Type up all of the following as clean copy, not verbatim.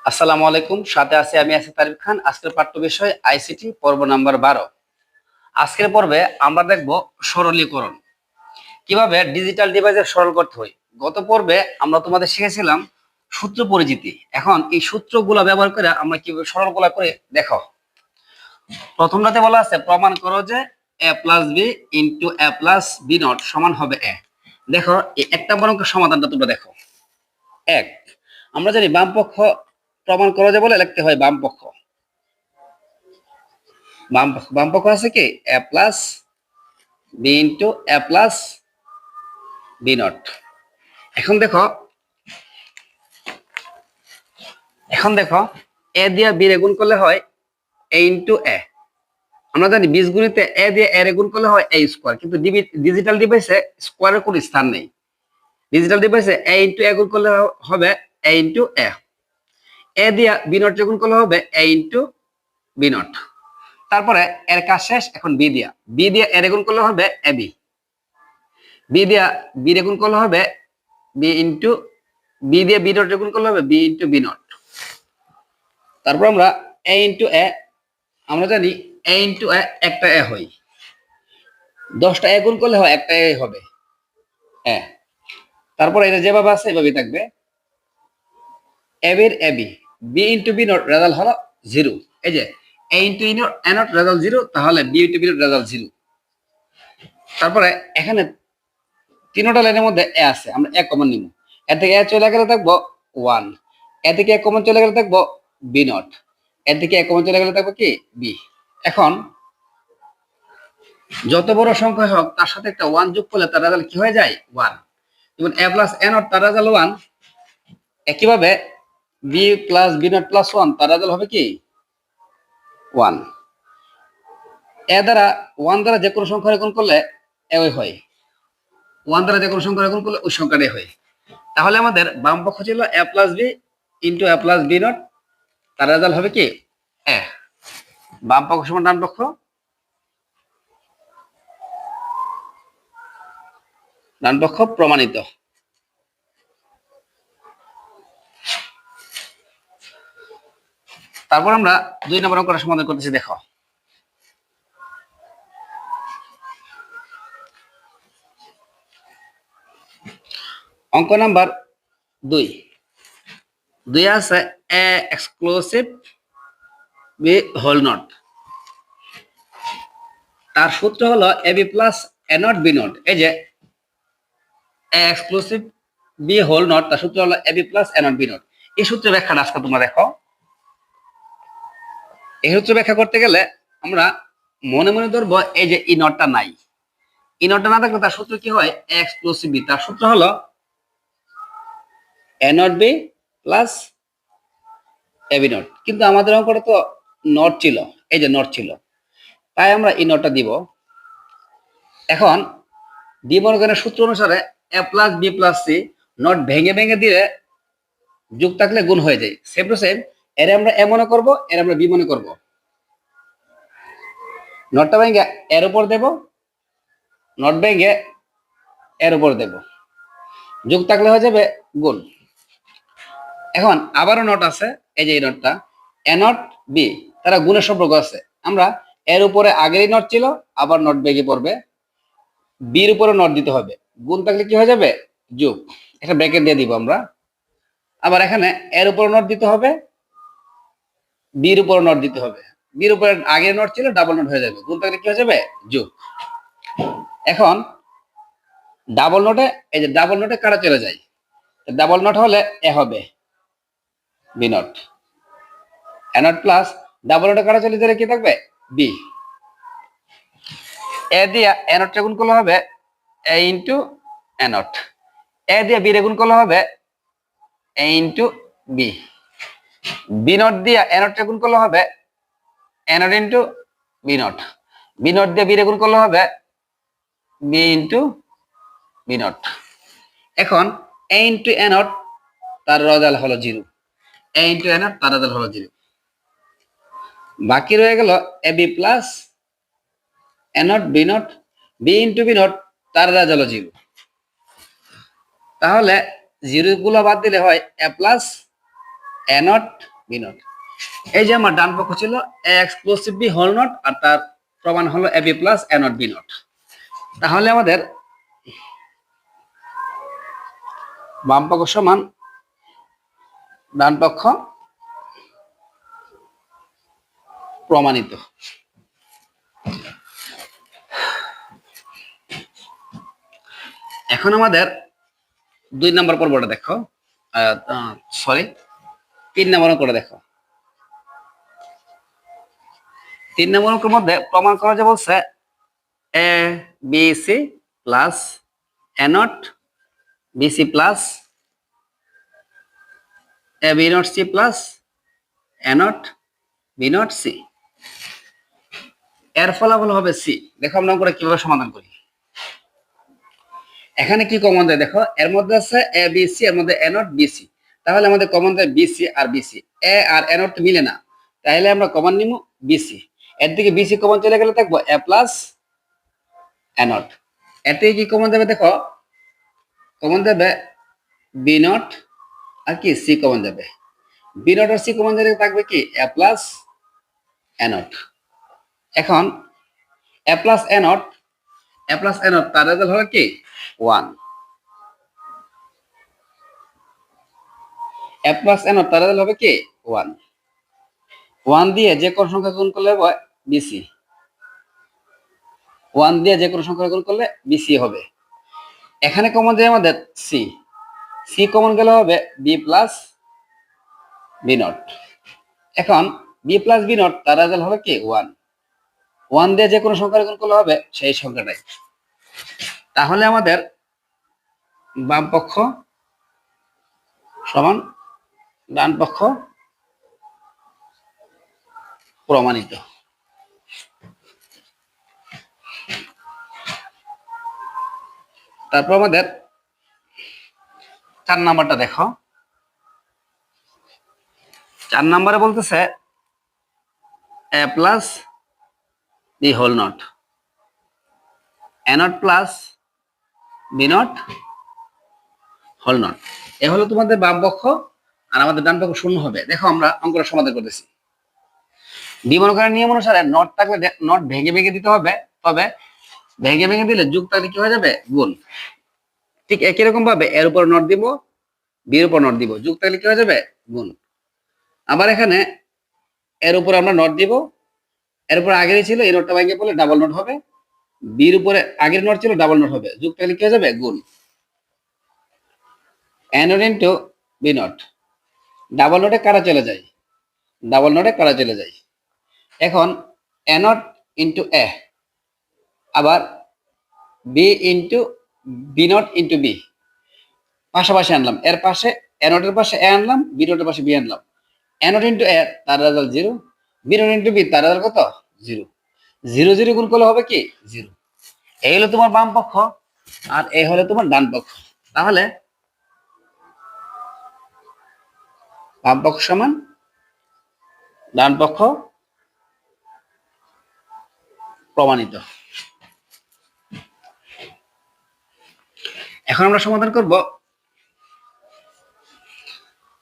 আসসালামু আলাইকুম, সাথে আছি আমি তারিফ খান। আজকের পাঠ্য বিষয় আইসিটি পর্ব নাম্বার 12। আজকের পর্বে আমরা দেখব সরলীকরণ, কিভাবে ডিজিটাল ডিভাইসের সরল করতে হয়। গত পর্বে আমরা তোমাদের শিখেছিলাম সূত্র পরিচিতি। এখন এই সূত্রগুলো ব্যবহার করে আমরা কিভাবে সরলগুলো করে দেখো। প্রথমটাতে বলা আছে প্রমাণ করো যে a plus B into a plus B not সমান হবে a। দেখো এই একটা বরংকের সমাধানটা তোমরা দেখো। এক, আমরা জানি বাম পক্ষ প্রমাণ করা যায় বলে লিখতে হয় বাম পক্ষ। বাম পক্ষ আছে কি a plus B into a plus B not. এখন দেখো এ দিয়ে বি রে গুণ করলে হয় a ইন্টু এ। আমরা জানি বীজগণিতে এ দিয়ে এ রে গুণ করলে হয় a স্কোয়ার, কিন্তু ডিজিটাল ডিভাইসে স্কোয়ারের কোনো স্থান নেই। ডিজিটাল ডিভাইসে a ইন্টু এ গুণ করলে হবে a ইন্টু এ। এ দিয়ে বি নট গুণ করলে হবে a ইন্টু বি নট। তারপরে এর কাজ শেষ। এখন বি দিয়ে এর গুণ করলে হবে এ বি। বি দিয়ে বি রে গুণ করলে হবে বি ইন্টু বি দিয়ে বি নট গুণ করলে হবে বি ইন্টু বি নট। তারপর আমরা এ ইন্টু এ, আমরা জানি এ ইন্টু এ একটা এ হয়, 10টা এ গুণ করলে হয় একটা এ হবে এ। তারপর এটা যেভাবে আছে এভাবেই থাকবে। এ বির A B, B into B not result হলো 0। এই যে A into A not result 0, তাহলে B into B not result 0। তারপরে এখানে তিনটা লাইনের মধ্যে এ আছে, আমরা এ কমন নিব। এ থেকে এ চলে গেলে থাকবো 1, এ থেকে এ কমন চলে গেলে থাকবো বি নট, এ থেকে এ কমন চলে গেলে থাকবো কি বি। এখন যত বড় সংখ্যা হোক তার সাথে একটা 1 যোগ করলে তার রেজাল্ট কি হয়ে যায় 1। যেমন এ প্লাস এ নট তার রেজাল্ট 1, একইভাবে B plus B not plus 1 তার রেজাল্ট হবে কি 1। এ দ্বারা 1 দ্বারা যে কোনো সংখ্যা গুণ করলে এ হয়, 1 দ্বারা যে কোনো সংখ্যা গুণ করলে ওই সংখ্যাটাই হয়। তাহলে আমাদের বাম পক্ষ ছিল A plus B into A plus B not, তার রেজাল্ট হবে কি এ। বাম পক্ষ সমান ডান পক্ষ, ডান পক্ষ প্রমাণিত। তারপর আমরা 2 নম্বর অঙ্কটা সমাধান করতেছি। দেখো অঙ্ক নাম্বার 2 আছে A exclusive B whole not. তার সূত্র হলো A B plus A not B not. এই যে A exclusive B whole not, তার সূত্র হলো A B plus A not B not. এই সূত্রের ব্যাখ্যাটা আজকে তোমরা দেখো। এই সূত্র ব্যাখ্যা করতে গেলে আমরা মনে মনে ধরবো এই যে ই নটটা নাই। ই নটটা না থাকলে তার সূত্র কি হয় এ এক্সক্লুসিভ বি, তার সূত্র হলো A not B plus A B not. কিন্তু আমাদের অঙ্কটা তো নট ছিল, এই যে নট ছিল, তাই আমরা ই নটটা দিব। এখন ডি মর্গানের সূত্র অনুসারে A plus B plus C not ভেঙে ভেঙে দিলে যোগ থাকলে গুণ হয়ে যায়। সেম টু সেম এর আমরা এ মনে করবো, এর আমরা বি মনে করবো। নটটা ভেঙে এর উপর দেব, নট ভেঙে এর উপর দেব, যোগ থাকলে হয়ে যাবে গুণ। এখন আবারও নট আছে, এই যে এই নটটা এ নট বি, তারা গুণের সম্পর্ক আছে। আমরা এর উপরে আগেরই নট ছিল, আবার নট ভেঙে পড়বে, বির উপরে নট দিতে হবে, গুণ থাকলে কি হয়ে যাবে যোগ। একটা ব্র্যাকেট দিয়ে দিব আমরা। আবার এখানে এর উপরে নট দিতে হবে, বির উপরে নট দিতে হবে, বির উপরে আগের নট ছিল ডাবল নট হয়ে যাবে, গুণ থাকলে কি হয়ে যাবে যোগ। এখন ডাবল নোটে, এই যে ডাবল নোটে কারা চলে যায়, ডাবল নট হলে এ হবে B not, A not plus double নোটে কারা চলে গেলে কি থাকবে বি। এ দিয়ে এ নটটা গুণ করলে হবে এ ইন্টু এ নট, এ দিয়ে বি রে গুণ করলে হবে A into B, B not দিয়ে এ নটটা গুণ করলে হবে A not into B not, B not দিয়ে বি রে গুণ করলে হবে বি ইন্টু বি নট। এখন এ ইন্টু এ নট তার রেজাল্ট হলো 0, এ ইন্টু এ নট তার রেজাল্ট হলো 0। বাকি রয়ে গেল A B plus A not B not, B into B not তার রেজাল্ট হলো 0। তাহলে 0 গুলো বাদ দিলে হয় A plus A not B not. এই যে আমার ডান পক্ষ ছিল A exclusive B whole not, আর তার প্রমাণ হলো A B plus A not B not. তাহলে আমাদের বাম পক্ষ সমান ডান পক্ষ প্রমাণিত। এখন আমাদের 2 নম্বর পর্বটা দেখো, সরি 3 নম্বর করে দেখো। 3 নম্বর অঙ্কের মধ্যে প্রমাণ করা যে বলছে A B C plus A not B C plus A B not C plus A not B not C, এর ফলাফল হবে সি। দেখো আমরা অঙ্কটা কিভাবে সমাধান করি। এখানে কি কমন দেয় দেখো, এর মধ্যে আছে এ বি সি, এর মধ্যে এ নট বি সি, তাহলে আমাদের কমন দেয় বিসি আর বিসি। এ আর এ নট মিলে না, তাহলে আমরা কমন নিব বিসি। এর দিকে বিসি কমন চলে গেলে থাকবো এ প্লাস এ নট। এর থেকে কি কমন দেবে দেখো, কমন দেবে বি নট আর কি সি কমন যাবে। বি নট আর সি কমন যাবে থাকবে কি এ প্লাস এ নট। এখন A plus A not, A plus A not তার রেজাল্ট হবে কি 1। এ প্লাস এ নট তার রেজাল্ট হবে কি 1। 1 দিয়ে যে কোন সংখ্যা গুণ করলে হবে বিসি, 1 দিয়ে যে কোনো সংখ্যা গুণ করলে বিসি হবে। এখানে কমন যায় আমাদের সি, সি কমন গেলে হবে বি প্লাস বি নট। এখন বি প্লাস বি নট তার রেজাল্ট হবে কি 1। 1 দিয়ে যে কোনো সংখ্যা গুণ করলে হবে সেই সংখ্যাটাই। তাহলে আমাদের বাম পক্ষ সমান ডান পক্ষ প্রমাণিত। তারপর আমাদের 4 নাম্বারটা দেখো। 4 নাম্বারে বলতেছে A plus B whole not A not plus B not whole not. এ হলো তোমাদের বাম পক্ষ, আর আমাদের ডান পক্ষ শূন্য হবে। দেখো আমরা অঙ্কটা সমাধান করতেছি। দ্বিগুণকারের নিয়ম অনুসারে নট থাকলে নট ভেঙে ভেঙে দিতে হবে, তবে ভেঙে ভেঙে দিলে যোগ থাকলে কি হয়ে যাবে গুণ। ঠিক একই রকম ভাবে এর উপর নট দিব, বির উপর নট দিব, যোগ থাকলে কি হয়ে যাবে গুণ। আবার এখানে এর উপর আমরা নট দিব, এর উপর আগেরই ছিল এই নটটা ভেঙে পড়লে ডাবল নট হবে, বির উপরে আগের নট ছিল ডাবল নট হবে, যোগ থাকলে কি হয়ে যাবে গুণ। A not into B not, double নটে কারা চলে যায়, ডাবল নটে কারা চলে যায়। এখন এ নট ইন্টু এ, আবার B into B not into B পাশাপাশি আনলাম, এর পাশে এ নটের পাশে এ আনলাম, বি নটের পাশে বি আনলাম। এ নট ইন্টু এ তার result 0, B not into B তার রেজাল্ট কত 0। 0 0 গুণ করলে হবে কি 0। এই হলো তোমার বাম পক্ষ, আর এই হলো তোমার ডান পক্ষ। তাহলে বাম পক্ষ সমান ডান পক্ষ প্রমাণিত। এখন আমরা সমাধান করব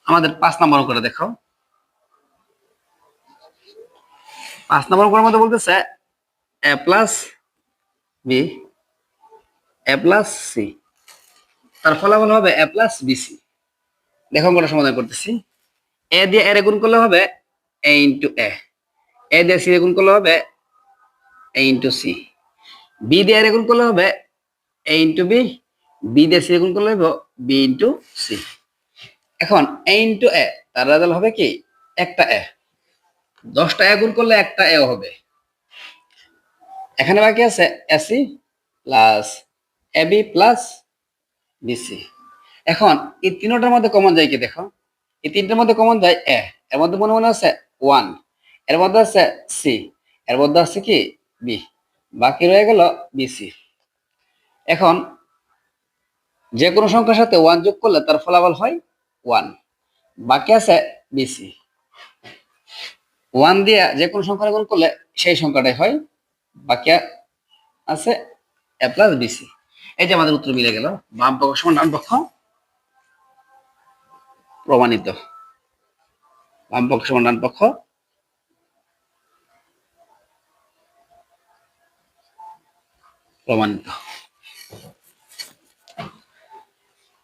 আমাদের 5 নম্বর করে। দেখো 5 নম্বর অঙ্কের মধ্যে বলতেছে A plus B A plus C, তার ফলাফল হবে এ প্লাস বিসি। দেখো অঙ্কটা সমাধান করতেছি। এ দিয়ে এর গুণ করলে হবে এ ইন্টু এ দিয়ে সি গুণ করলে হবে এ ইন্টু সি, বি দিয়ে এর গুণ করলে হবে এ ইন্টু বি, বি দিয়ে সি গুণ করলে হবে বি ইন্টু সি। এখন এ ইন্টু এ তার রেজাল্ট হবে কি একটা এ, 10টা এ গুণ করলে একটা এ হবে। এখানে বাকি আছে AC plus AB plus BC. এখন এই তিনটার মধ্যে কমন যায় কি দেখো, এই তিনটার মধ্যে কমন যায় এ, এর মধ্যে মনে মনে আছে 1, এর মধ্যে আছে সি, এর মধ্যে আছে কি বি, বাকি রয়ে গেল বিসি। এখন যে কোনো সংখ্যার সাথে 1 যোগ করলে তার ফলাফল হয় 1, বাকি আছে বিসি। 1 দিয়ে যে কোনো সংখ্যা গুণ করলে সেই সংখ্যাটাই হয়, বাকি আছে এ প্লাস বিসি। এই যে আমাদের উত্তর মিলে গেল, বাম পক্ষ সমান ডান পক্ষ প্রমাণিত। বাম পক্ষ সমান ডান পক্ষ প্রমাণিত।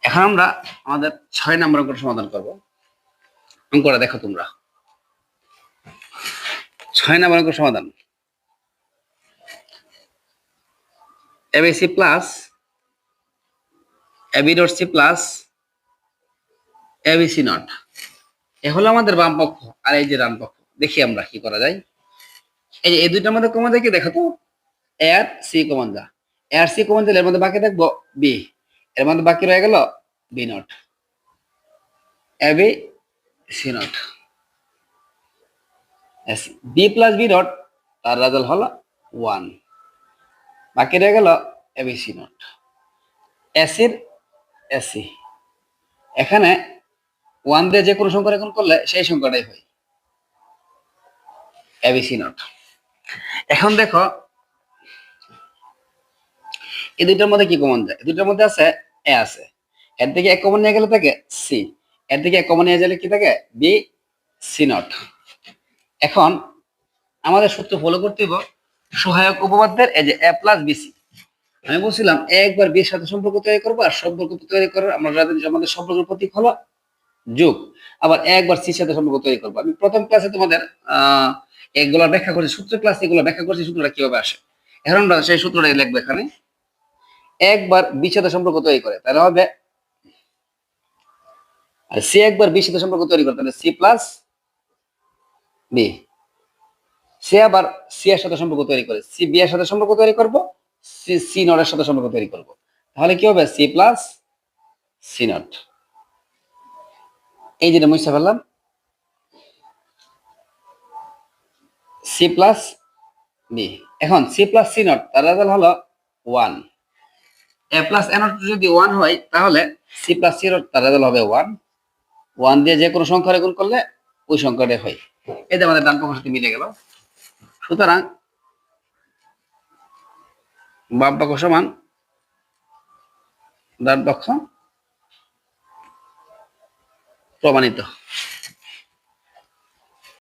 এখন আমরা আমাদের 6 নম্বর অঙ্কটা সমাধান করব। অঙ্কটা দেখো তোমরা, 6 নম্বর অঙ্ক সমাধান। ABC plus AB dot C plus ABC not, এ হলো আমাদের বাম পক্ষ আর এই যে ডান পক্ষ। দেখি আমরা কি করা যায়। এই যে এই দুইটার মধ্যে কমন যায় কি দেখো তো, এ আর সি কমন যা, এ আর সি কমন দিলে এর মধ্যে বাকি থাকবো বি, এর মধ্যে বাকি রয়ে গেল B not, AB C not, B plus B not, তার রেজাল্ট হলো 1, বাকি রয়ে গেল এবি সি নট, এসির এসি। এখানে 1 দিয়ে যে কোনো সংখ্যা রেখন করলে সেই সংখ্যাটাই হয় এবিসি নট। এখন দেখো এই দুইটার মধ্যে কি কমন যায়, এই দুইটার মধ্যে আছে এ আছে, এর থেকে এক কমন নিয়ে গেলে থাকে সি, এর থেকে এক কমন নিয়ে গেলে কি থাকে বি সি নট। এখন আমাদের সূত্র ফলো করতে হবে সহায়ক উপপাদ্যের, এই যে এ প্লাস বিসি। আমি বলছিলাম একবার বির সাথে সম্পর্ক তৈরি করবো, আর সম্পর্ক তৈরি করার আমরা আমাদের সম্পর্কের প্রতীক হলো যোগ, আবার একবার সির সাথে সম্পর্ক তৈরি করবো। আমি প্রথম ক্লাসে তোমাদের এগুলো ব্যাখ্যা করছি, সূত্র ক্লাসে এগুলো ব্যাখ্যা করছি সূত্রটা কিভাবে আসে। এখন আমরা সেই সূত্রটাই লিখবো এখানে। একবার বির সাথে সম্পর্ক তৈরি করে তাহলে হবে, আর সি একবার বির সাথে সম্পর্ক তৈরি করে তাহলে সি প্লাস বি, সি আবার সি এর সাথে সম্পর্ক তৈরি করে সি বি এর সাথে সম্পর্ক তৈরি করব, সি সি নট এর সাথে সম্পর্ক তৈরি করব, তাহলে কি হবে সি প্লাস সি নট। এই যেটা মুছে ফেললাম, সি প্লাস বি। এখন সি প্লাস সি নট তার রেজাল্ট হলো 1, এ প্লাস এ নট যদি 1 হয় তাহলে সি প্লাস সি নট তার রেজাল্ট হবে 1, 1 দিয়ে যে কোনো সংখ্যা গুণ করলে ওই সংখ্যাটাই হয়। এই যে আমাদের ডান পক্ষের সাথে মিলে গেল। সুতরাং বাম পক্ষ সমান ডান পক্ষ প্রমাণিত।